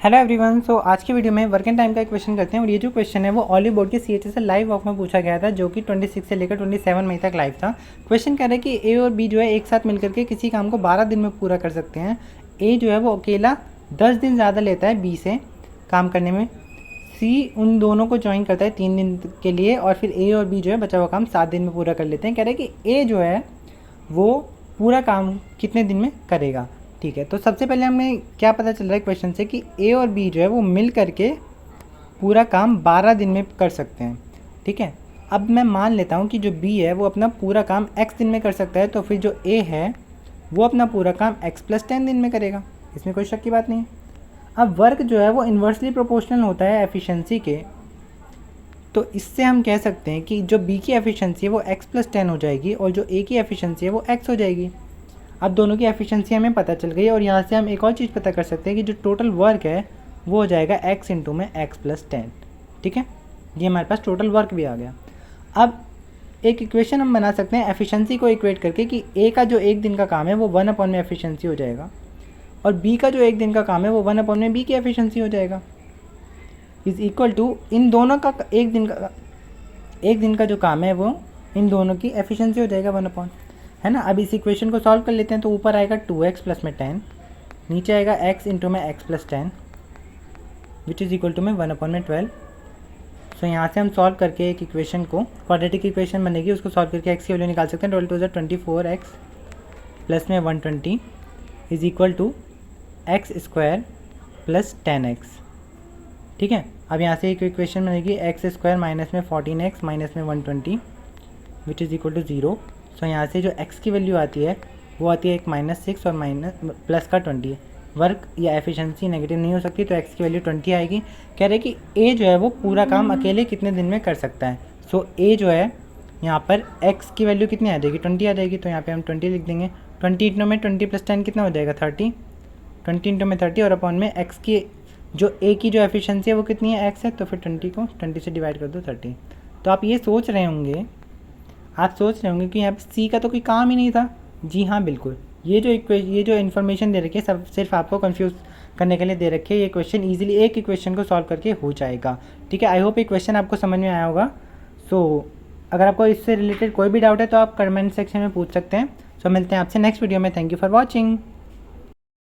Hello everyone. सो आज की video में वर्किंग टाइम का एक क्वेश्चन करते हैं और ये जो क्वेश्चन है वो ऑलिव बोर्ड के CHSL लाइव वर्क में पूछा गया था जो कि 26 से लेकर 27 मई तक लाइव था। क्वेश्चन कह रहा है कि ए और बी जो है एक साथ मिलकर के किसी काम को 12 दिन में पूरा कर सकते हैं। ए जो है वो अकेला 10 दिन ज़्यादा लेता है बी से काम करने में। सी उन दोनों को ज्वाइन करता है 3 दिन के लिए और फिर ए और बी जो है बचा हुआ काम 7 दिन में पूरा कर लेते हैं। कह रहे हैं कि ए जो है वो पूरा काम कितने दिन में करेगा। ठीक है, तो सबसे पहले हमें क्या पता चल रहा है क्वेश्चन से कि ए और बी जो है वो मिल करके पूरा काम 12 दिन में कर सकते हैं। ठीक है, अब मैं मान लेता हूँ कि जो बी है वो अपना पूरा काम x दिन में कर सकता है, तो फिर जो ए है वो अपना पूरा काम x+10 दिन में करेगा। इसमें कोई शक की बात नहीं है। अब वर्क जो है वो इन्वर्सली प्रोपोर्शनल होता है एफिशिएंसी के, तो इससे हम कह सकते हैं कि जो बी की एफिशिएंसी है वो x+10 हो जाएगी और जो ए की एफिशिएंसी है वो x हो जाएगी। अब दोनों की एफिशिएंसी हमें पता चल गई और यहाँ से हम एक और चीज़ पता कर सकते हैं कि जो टोटल वर्क है वो हो जाएगा x इंटू में x+10। ठीक है, ये हमारे पास टोटल वर्क भी आ गया। अब एक इक्वेशन हम बना सकते हैं एफिशिएंसी को इक्वेट करके कि a का जो एक दिन का काम है वो 1/में में एफिशिएंसी हो जाएगा और b का जो एक दिन का काम है वो 1/में में b की एफिशिएंसी हो जाएगा, इज़ इक्वल टू इन दोनों का एक दिन का जो काम है वो इन दोनों की एफिशिएंसी हो जाएगा 1/, है ना। अब इस इक्वेशन को सॉल्व कर लेते हैं तो ऊपर आएगा 2x प्लस में 10, नीचे आएगा x इंटू में x+10 which is equal to में 1/में 12। सो यहाँ से हम सॉल्व करके एक इक्वेशन को क्वाड्रेटिक इक्वेशन बनेगी, उसको सॉल्व करके x की वैल्यू निकाल सकते हैं। टोटल टू 24x प्लस में 120 is equal to x² plus 10x। ठीक है, अब यहाँ से एक इक्वेशन बनेगी x² माइनस में 14x माइनस में 120 विच इज़ इक्वल टू 0। सो यहाँ से जो x की वैल्यू आती है वो आती है एक -6 और माइनस प्लस का 20। वर्क या एफिशिएंसी नेगेटिव नहीं हो सकती, तो x की वैल्यू 20 आएगी। कह रहे कि a जो है वो पूरा काम अकेले कितने दिन में कर सकता है। सो a जो है यहाँ पर x की वैल्यू कितनी आ जाएगी, 20 आ जाएगी, तो यहाँ पे हम 20 लिख देंगे। 20 इंटू में 20 प्लस 10 कितना हो जाएगा 30, 20 इंटू में 30 और अपॉन में x की जो a की जो एफिशिएंसी है वो कितनी है x है, तो फिर 20 को 20 से डिवाइड कर दो 30। तो आप ये सोच रहे होंगे कि यहाँ पे सी का तो कोई काम ही नहीं था। जी हाँ, बिल्कुल। ये जो इन्फॉर्मेशन दे रखी है सब सिर्फ आपको कंफ्यूज करने के लिए दे रखी है। ये क्वेश्चन इजीली एक इक्वेशन को सॉल्व करके हो जाएगा। ठीक है, आई होप ये क्वेश्चन आपको समझ में आया होगा। सो अगर आपको इससे रिलेटेड कोई भी डाउट है तो आप कमेंट सेक्शन में पूछ सकते हैं। सो मिलते हैं आपसे नेक्स्ट वीडियो में। Thank you for watching.